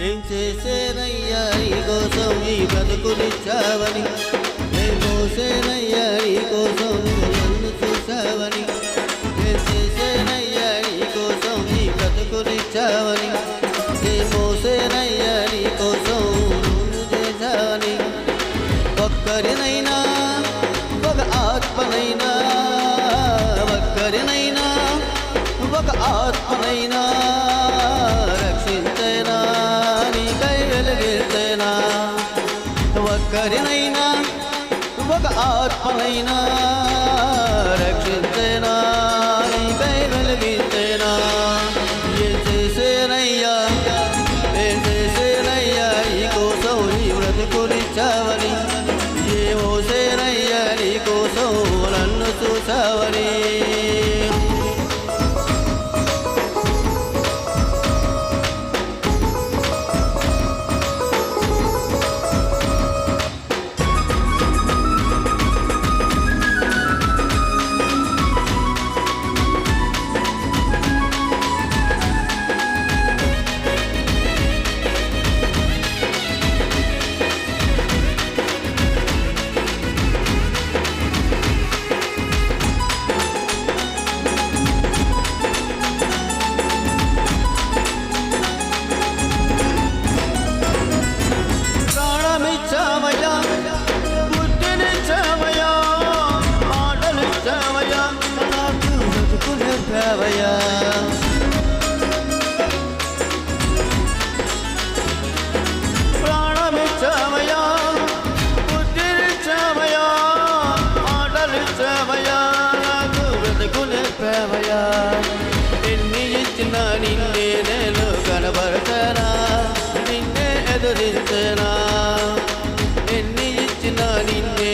ఏం చేసేనయ్యా నీ కోసం ఈ బ్రతుకునిచ్చావని, ఏం మోసేనయ్యా నీ కోసం నన్ను చూసావని, ఏం చేసేనయ్యా నీ కోసం ఈ బ్రతుకునిచ్చావని, ఏం మోసేనయ్యా నీ కోసం నన్ను చేశావని. ఒక్కరినైనా ఒక ఆత్మనైనా, ఒక్కరినైనా ఒక ఆత్మనైనా రక్షించేనా నీకై వెలిగించేనా. ఒక్కరినైనా ఒక ఆత్మనైనా రక్షించేనా నీకై వెలిగించేనా. ఏం చేసేనయ్యా, ఏం చేసేనయ్యా ఈ కోసం ఈ బ్రతుకునిచ్చావని, ఏ మోసేనయ్యా నీ కోసం నన్ను చూసావని. ప్రాణమిచ్చావయ్యా, బుద్ధినిచ్చావయ్యా, మాటలిచ్చావయ్యా, నాకు బ్రతుకునిచ్చావయ్యా. ఎన్ని ఇచ్చినా నిన్నే నేను కనబడతానా, నిన్నే ఎదురించేనా. ఎన్ని ఇచ్చినా నిన్నే